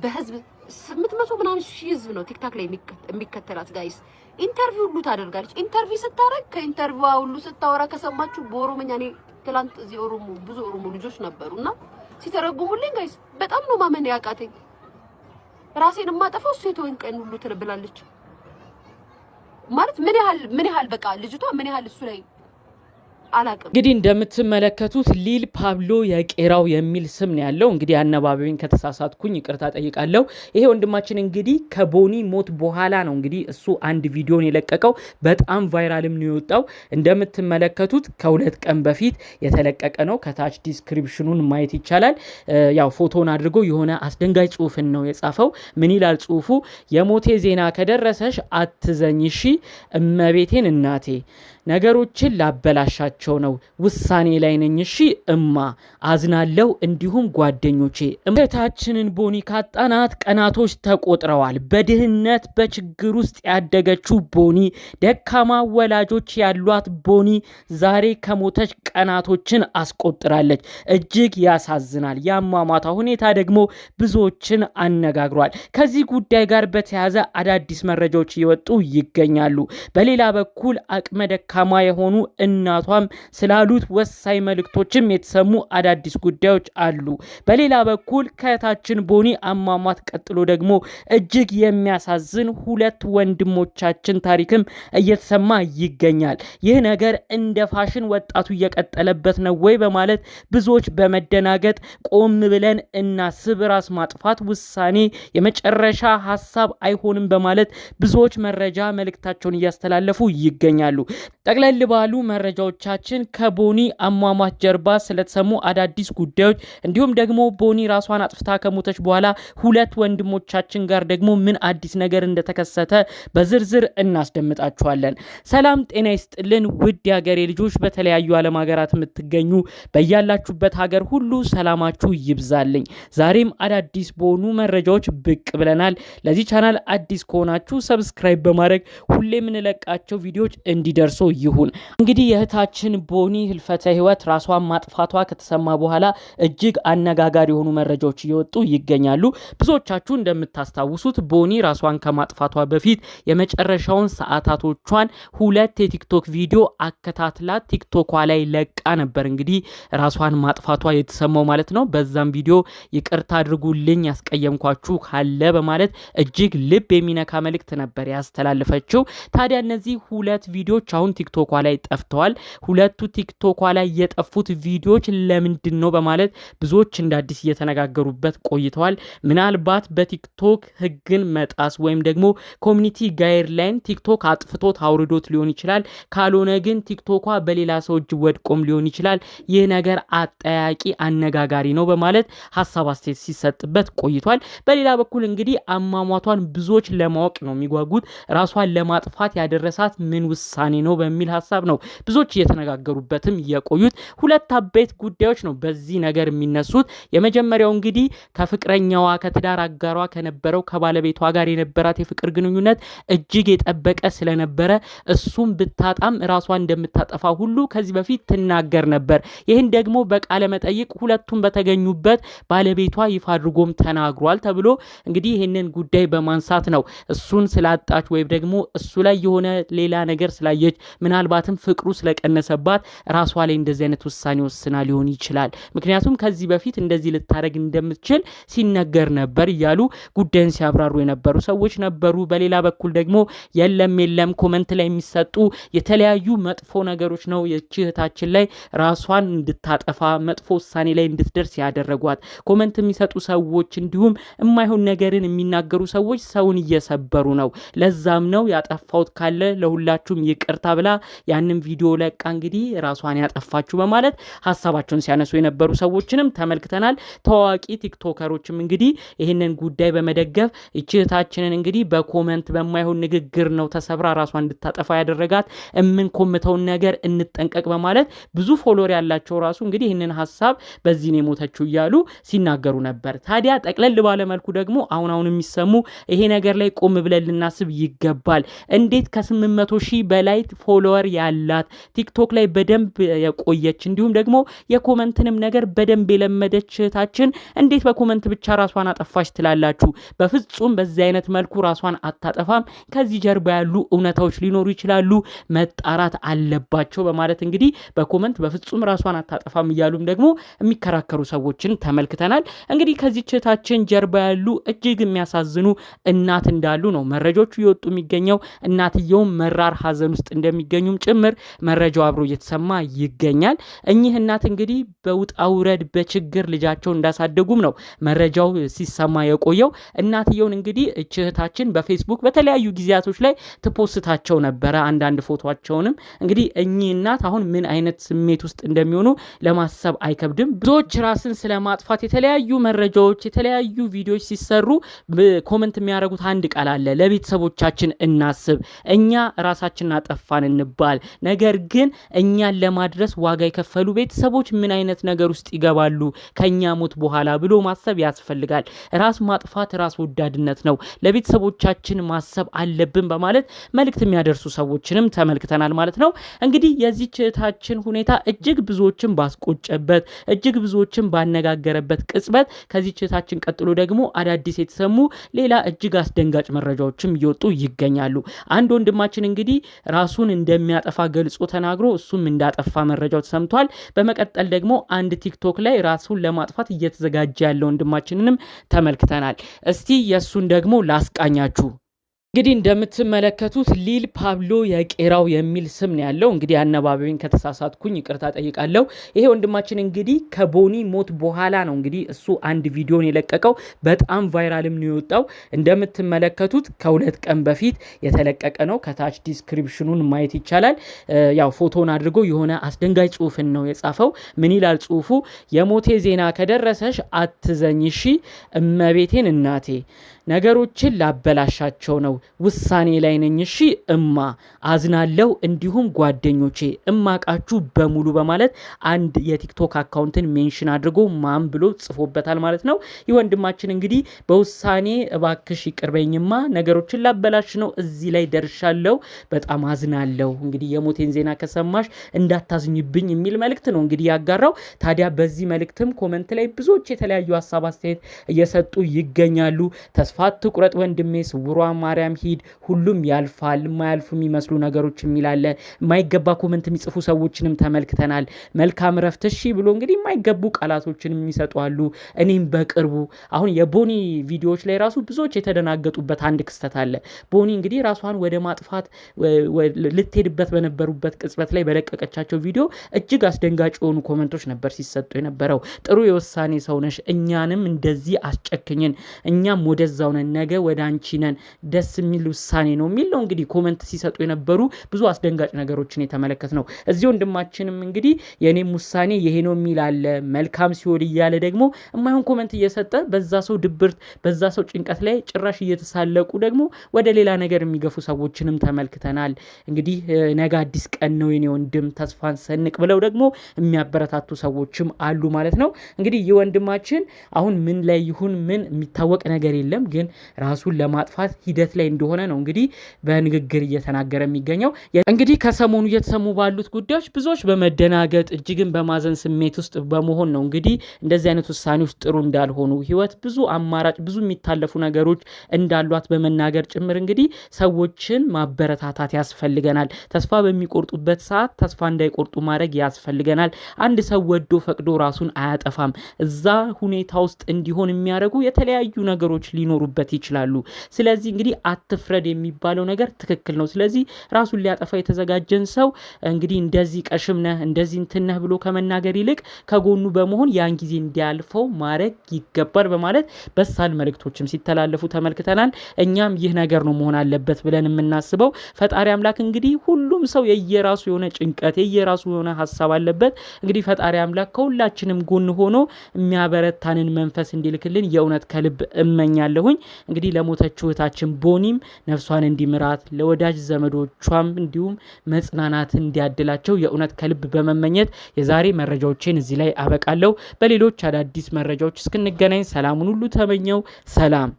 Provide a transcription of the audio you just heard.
በህዝብ 800 ምናምን ሺህ ህዝብ ነው ቲክታክ ላይ የሚከተላት ጋይስ። ኢንተርቪው ሁሉ ታደርጋለች። ኢንተርቪው ስታረግ ከኢንተርቪዋ ሁሉ ስታወራ ከሰማችሁ በኦሮምኛ እኔ ትላንት እዚህ ብዙ ኦሮሞ ልጆች ነበሩና ሲተረጉሙልኝ ጋይስ በጣም ነው ማመን ያቃተኝ። ራሴን ማጠፋው እሱ የተወኝ ቀን ሁሉ ትብላለች ማለት ምን ያህል በቃ ልጅቷ ምን ያህል እሱ ላይ አላቅም። እንግዲህ እንደምትመለከቱት ሊል ፓብሎ የቄራው የሚል ስም ነው ያለው። እንግዲህ አነባበቤን ከተሳሳትኩኝ ይቅርታ ጠይቃለሁ። ይሄ ወንድማችን እንግዲህ ከቦኒ ሞት በኋላ ነው እንግዲህ እሱ አንድ ቪዲዮን የለቀቀው፣ በጣም ቫይራልም ነው የወጣው። እንደምትመለከቱት ከሁለት ቀን በፊት የተለቀቀ ነው። ከታች ዲስክሪፕሽኑን ማየት ይቻላል። ያው ፎቶን አድርጎ የሆነ አስደንጋጭ ጽሁፍን ነው የጻፈው። ምን ይላል ጽሁፉ? የሞቴ ዜና ከደረሰሽ አትዘኝ እሺ እመቤቴን እናቴ፣ ነገሮችን ላበላሻቸው ነው፣ ውሳኔ ላይ ነኝ እሺ እማ፣ አዝናለው እንዲሁም ጓደኞቼ። እህታችንን ቦኒ ካጣናት ቀናቶች ተቆጥረዋል። በድህነት በችግር ውስጥ ያደገችው ቦኒ፣ ደካማ ወላጆች ያሏት ቦኒ ዛሬ ከሞተች ቀናቶችን አስቆጥራለች። እጅግ ያሳዝናል። የአሟሟቷ ሁኔታ ደግሞ ብዙዎችን አነጋግሯል። ከዚህ ጉዳይ ጋር በተያያዘ አዳዲስ መረጃዎች እየወጡ ይገኛሉ። በሌላ በኩል አቅመ ደካማ የሆኑ እናቷም ስላሉት ወሳኝ መልእክቶችም የተሰሙ አዳዲስ ጉዳዮች አሉ። በሌላ በኩል ከእህታችን ቦኒ አሟሟት ቀጥሎ ደግሞ እጅግ የሚያሳዝን ሁለት ወንድሞቻችን ታሪክም እየተሰማ ይገኛል። ይህ ነገር እንደ ፋሽን ወጣቱ እየቀጠለበት ነው ወይ በማለት ብዙዎች በመደናገጥ ቆም ብለን እናስብ፣ ራስ ማጥፋት ውሳኔ የመጨረሻ ሀሳብ አይሆንም በማለት ብዙዎች መረጃ መልእክታቸውን እያስተላለፉ ይገኛሉ። ጠቅለል ባሉ መረጃዎቻችን ከቦኒ አሟሟት ጀርባ ስለተሰሙ አዳዲስ ጉዳዮች እንዲሁም ደግሞ ቦኒ ራሷን አጥፍታ ከሞተች በኋላ ሁለት ወንድሞቻችን ጋር ደግሞ ምን አዲስ ነገር እንደተከሰተ በዝርዝር እናስደምጣችኋለን። ሰላም ጤና ይስጥልን ውድ የሀገሬ ልጆች፣ በተለያዩ ዓለም ሀገራት የምትገኙ በያላችሁበት ሀገር ሁሉ ሰላማችሁ ይብዛልኝ። ዛሬም አዳዲስ በሆኑ መረጃዎች ብቅ ብለናል። ለዚህ ቻናል አዲስ ከሆናችሁ ሰብስክራይብ በማድረግ ሁሌ የምንለቃቸው ቪዲዮዎች እንዲደርሱ ይሁን። እንግዲህ የእህታችን ቦኒ ህልፈተ ህይወት ራሷን ማጥፋቷ ከተሰማ በኋላ እጅግ አነጋጋሪ የሆኑ መረጃዎች እየወጡ ይገኛሉ። ብዙዎቻችሁ እንደምታስታውሱት ቦኒ ራሷን ከማጥፋቷ በፊት የመጨረሻውን ሰዓታቶቿን ሁለት የቲክቶክ ቪዲዮ አከታትላ ቲክቶኳ ላይ ለቃ ነበር። እንግዲህ ራሷን ማጥፋቷ የተሰማው ማለት ነው። በዛም ቪዲዮ ይቅርታ አድርጉልኝ ያስቀየምኳችሁ ካለ በማለት እጅግ ልብ የሚነካ መልእክት ነበር ያስተላለፈችው። ታዲያ እነዚህ ሁለት ቪዲዮዎች አሁን ቲክቶኳ ላይ ጠፍተዋል። ሁለቱ ቲክቶኳ ላይ የጠፉት ቪዲዮዎች ለምንድን ነው በማለት ብዙዎች እንደ አዲስ እየተነጋገሩበት ቆይተዋል። ምናልባት በቲክቶክ ህግን መጣስ ወይም ደግሞ ኮሚኒቲ ጋይድላይን ቲክቶክ አጥፍቶት አውርዶት ሊሆን ይችላል። ካልሆነ ግን ቲክቶኳ በሌላ ሰው እጅ ወድቆም ሊሆን ይችላል። ይህ ነገር አጠያቂ አነጋጋሪ ነው በማለት ሀሳብ አስተያየት ሲሰጥበት ቆይቷል። በሌላ በኩል እንግዲህ አሟሟቷን ብዙዎች ለማወቅ ነው የሚጓጉት። ራሷን ለማጥፋት ያደረሳት ምን ውሳኔ ነው በሚል ሀሳብ ነው ብዙዎች እየተነጋገሩበትም የቆዩት። ሁለት አበይት ጉዳዮች ነው በዚህ ነገር የሚነሱት። የመጀመሪያው እንግዲህ ከፍቅረኛዋ ከትዳር አጋሯ ከነበረው ከባለቤቷ ጋር የነበራት የፍቅር ግንኙነት እጅግ የጠበቀ ስለነበረ እሱም ብታጣም ራሷን እንደምታጠፋ ሁሉ ከዚህ በፊት ትናገር ነበር። ይህን ደግሞ በቃለ መጠይቅ ሁለቱም በተገኙበት ባለቤቷ ይፋ አድርጎም ተናግሯል ተብሎ እንግዲህ ይህንን ጉዳይ በማንሳት ነው እሱን ስላጣች ወይም ደግሞ እሱ ላይ የሆነ ሌላ ነገር ስላየች ምናልባትም ፍቅሩ ስለቀነሰባት ራሷ ላይ እንደዚህ አይነት ውሳኔ ወስና ሊሆን ይችላል። ምክንያቱም ከዚህ በፊት እንደዚህ ልታረግ እንደምትችል ሲነገር ነበር እያሉ ጉዳዩን ሲያብራሩ የነበሩ ሰዎች ነበሩ። በሌላ በኩል ደግሞ የለም ኮመንት ላይ የሚሰጡ የተለያዩ መጥፎ ነገሮች ነው የእህታችን ላይ ራሷን እንድታጠፋ መጥፎ ውሳኔ ላይ እንድትደርስ ያደረጓት። ኮመንት የሚሰጡ ሰዎች እንዲሁም የማይሆን ነገርን የሚናገሩ ሰዎች ሰውን እየሰበሩ ነው። ለዛም ነው ያጠፋውት ካለ ለሁላችሁም ይቅርታ ብላ ያንን ቪዲዮ ለቃ እንግዲህ ራሷን ያጠፋችሁ በማለት ሀሳባቸውን ሲያነሱ የነበሩ ሰዎችንም ተመልክተናል። ታዋቂ ቲክቶከሮችም እንግዲህ ይህንን ጉዳይ በመደገፍ እህታችንን እንግዲህ በኮመንት በማይሆን ንግግር ነው ተሰብራ ራሷን እንድታጠፋ ያደረጋት፣ የምንኮምተውን ነገር እንጠንቀቅ በማለት ብዙ ፎሎወር ያላቸው ራሱ እንግዲህ ይህንን ሀሳብ በዚህ ነው የሞተችው እያሉ ሲናገሩ ነበር። ታዲያ ጠቅለል ባለመልኩ ደግሞ አሁን የሚሰሙ ይሄ ነገር ላይ ቆም ብለን ልናስብ ይገባል። እንዴት ከ800,000 በላይ ፎሎ ፎሎወር ያላት ቲክቶክ ላይ በደንብ የቆየች እንዲሁም ደግሞ የኮመንትንም ነገር በደንብ የለመደች እህታችን እንዴት በኮመንት ብቻ ራሷን አጠፋች ትላላችሁ? በፍጹም በዚህ አይነት መልኩ ራሷን አታጠፋም። ከዚህ ጀርባ ያሉ እውነታዎች ሊኖሩ ይችላሉ፣ መጣራት አለባቸው በማለት እንግዲህ በኮመንት በፍጹም ራሷን አታጠፋም እያሉም ደግሞ የሚከራከሩ ሰዎችን ተመልክተናል። እንግዲህ ከዚህ እህታችን ጀርባ ያሉ እጅግ የሚያሳዝኑ እናት እንዳሉ ነው መረጃዎቹ እየወጡ የሚገኘው። እናትየውም መራር ሀዘን ውስጥ እንደሚገኙም ጭምር መረጃው አብሮ እየተሰማ ይገኛል። እኚህ እናት እንግዲህ በውጣ ውረድ በችግር ልጃቸው እንዳሳደጉም ነው መረጃው ሲሰማ የቆየው። እናትየውን እንግዲህ እህታችን በፌስቡክ በተለያዩ ጊዜያቶች ላይ ትፖስታቸው ነበረ አንዳንድ ፎቶቸውንም። እንግዲህ እኚህ እናት አሁን ምን አይነት ስሜት ውስጥ እንደሚሆኑ ለማሰብ አይከብድም። ብዙዎች ራስን ስለማጥፋት የተለያዩ መረጃዎች የተለያዩ ቪዲዮዎች ሲሰሩ ኮመንት የሚያደርጉት አንድ ቃል አለ፣ ለቤተሰቦቻችን እናስብ፣ እኛ ራሳችንን አጠፋን እንባል። ነገር ግን እኛን ለማድረስ ዋጋ የከፈሉ ቤተሰቦች ምን አይነት ነገር ውስጥ ይገባሉ ከኛ ሞት በኋላ ብሎ ማሰብ ያስፈልጋል። ራስ ማጥፋት ራስ ወዳድነት ነው። ለቤተሰቦቻችን ማሰብ አለብን በማለት መልእክት የሚያደርሱ ሰዎችንም ተመልክተናል ማለት ነው። እንግዲህ የዚህች እህታችን ሁኔታ እጅግ ብዙዎችን ባስቆጨበት እጅግ ብዙዎችን ባነጋገረበት ቅጽበት ከዚህች እህታችን ቀጥሎ ደግሞ አዳዲስ የተሰሙ ሌላ እጅግ አስደንጋጭ መረጃዎችም እየወጡ ይገኛሉ። አንድ ወንድማችን እንግዲህ ራሱን እንደሚያጠፋ ገልጾ ተናግሮ እሱም እንዳጠፋ መረጃው ተሰምቷል። በመቀጠል ደግሞ አንድ ቲክቶክ ላይ ራሱን ለማጥፋት እየተዘጋጀ ያለ ወንድማችንንም ተመልክተናል። እስቲ የሱን ደግሞ ላስቃኛችሁ። እንግዲህ እንደምትመለከቱት ሊል ፓብሎ የቄራው የሚል ስም ነው ያለው። እንግዲህ አነባበቤን ከተሳሳትኩኝ ይቅርታ ጠይቃለሁ። ይሄ ወንድማችን እንግዲህ ከቦኒ ሞት በኋላ ነው እንግዲህ እሱ አንድ ቪዲዮን የለቀቀው፣ በጣም ቫይራልም ነው የወጣው። እንደምትመለከቱት ከ2 ቀን በፊት የተለቀቀ ነው። ከታች ዲስክሪፕሽኑን ማየት ይቻላል። ያው ፎቶን አድርጎ የሆነ አስደንጋጭ ጽሁፍን ነው የጻፈው። ምን ይላል ጽሁፉ? የሞቴ ዜና ከደረሰሽ አትዘኝ እሺ እመቤቴን እናቴ፣ ነገሮችን ላበላሻቸው ነው፣ ውሳኔ ላይ ነኝ እሺ እማ፣ አዝናለሁ፣ እንዲሁም ጓደኞቼ እማቃችሁ በሙሉ በማለት አንድ የቲክቶክ አካውንትን ሜንሽን አድርጎ ማን ብሎ ጽፎበታል ማለት ነው። ይህ ወንድማችን እንግዲህ በውሳኔ እባክሽ ይቅርበኝማ፣ ነገሮችን ላበላሽ ነው፣ እዚህ ላይ ደርሻለሁ፣ በጣም አዝናለሁ፣ እንግዲህ የሞቴን ዜና ከሰማሽ እንዳታዝኝብኝ የሚል መልእክት ነው እንግዲህ ያጋራው። ታዲያ በዚህ መልእክትም ኮመንት ላይ ብዙዎች የተለያዩ ሀሳብ አስተያየት እየሰጡ ይገኛሉ። ተስፋ አትቁረጥ ወንድሜ፣ ስውሯ ማርያም ሂድ፣ ሁሉም ያልፋል፣ የማያልፉ የሚመስሉ ነገሮች የሚላለ የማይገባ ኮመንት የሚጽፉ ሰዎችንም ተመልክተናል። መልካም ረፍት እሺ ብሎ እንግዲህ የማይገቡ ቃላቶችን የሚሰጡ አሉ። እኔም በቅርቡ አሁን የቦኒ ቪዲዮዎች ላይ ራሱ ብዙዎች የተደናገጡበት አንድ ክስተት አለ። ቦኒ እንግዲህ ራሷን ወደ ማጥፋት ልትሄድበት በነበሩበት ቅጽበት ላይ በለቀቀቻቸው ቪዲዮ እጅግ አስደንጋጭ የሆኑ ኮመንቶች ነበር ሲሰጡ የነበረው። ጥሩ የውሳኔ ሰው ነሽ፣ እኛንም እንደዚህ አስጨክኝን፣ እኛም ወደዛው ነን፣ ነገ ወደ አንቺ ነን፣ ደስ የሚል ውሳኔ ነው የሚል ነው እንግዲህ ኮመንት ሲሰጡ የነበሩ ብዙ አስደንጋጭ ነገሮችን የተመለከት ነው። እዚህ ወንድማችንም እንግዲህ የኔም ውሳኔ ይሄ ነው የሚል አለ። መልካም ሲሆን እያለ ደግሞ የማይሆን ኮመንት እየሰጠ በዛ ሰው ድብርት በዛ ሰው ጭንቀት ላይ ጭራሽ እየተሳለቁ ደግሞ ወደ ሌላ ነገር የሚገፉ ሰዎችንም ተመልክተናል። እንግዲህ ነገ አዲስ ቀን ነው የኔ ወንድም፣ ተስፋን ሰንቅ ብለው ደግሞ የሚያበረታቱ ሰዎችም አሉ ማለት ነው። እንግዲህ ይህ ወንድማችን አሁን ምን ላይ ይሁን ምን የሚታወቅ ነገር የለም፣ ግን ራሱን ለማጥፋት ሂደት ላይ እንደሆነ ነው እንግዲህ በንግግር እየተናገረ የሚገኘው። እንግዲህ ከሰሞኑ እየተሰሙ ባሉት ጉዳዮች ብዙዎች በመደናገጥ እጅግን በማዘን ስሜት ውስጥ በመሆን ነው እንግዲህ እንደዚህ አይነት ውሳኔዎች ጥሩ እንዳልሆኑ፣ ህይወት ብዙ አማራጭ ብዙ የሚታለፉ ነገሮች እንዳሏት በመናገር ጭምር እንግዲህ ሰዎችን ማበረታታት ያስፈልገናል። ተስፋ በሚቆርጡበት ሰዓት ተስፋ እንዳይቆርጡ ማድረግ ያስፈልገናል። አንድ ሰው ወዶ ፈቅዶ ራሱን አያጠፋም። እዛ ሁኔታ ውስጥ እንዲሆን የሚያደርጉ የተለያዩ ነገሮች ሊኖሩበት ይችላሉ። ስለዚህ እንግዲህ አትፍረድ የሚባለው ነገር ትክክል ነው። ስለዚህ ራሱን ሊያጠፋ የተዘጋጀን ሰው እንግዲህ እንደዚህ ቀሽም ነህ እንደዚህ እንትን ነህ ብሎ ከመናገር ይልቅ ከጎኑ በመሆን ያን ጊዜ እንዲያልፈው ማድረግ ይገባል በማለት በሳል መልእክቶችም ሲተላለፉ ተመልክተናል። እኛም ይህ ነገር ነው መሆን አለበት ብለን የምናስበው። ፈጣሪ አምላክ እንግዲህ ሁሉም ሰው የየራሱ የሆነ ጭንቀት የየራሱ የሆነ ሀሳብ አለበት። እንግዲህ ፈጣሪ አምላክ ከሁላችንም ጎን ሆኖ የሚያበረታንን መንፈስ እንዲልክልን የእውነት ከልብ እመኛለሁኝ። እንግዲህ ለሞተችው እህታችን ቦኒም ነፍሷን እንዲምራት ለወዳጅ ዘመዶቿም እንዲሁም መጽናናት እንዲያድላቸው የእውነት ከልብ በመመኘት የዛሬ መረጃዎችን እዚህ ላይ አበቃለሁ። በሌሎች አዳዲስ መረጃዎች እስክንገናኝ ሰላሙን ሁሉ ተመኘው። ሰላም።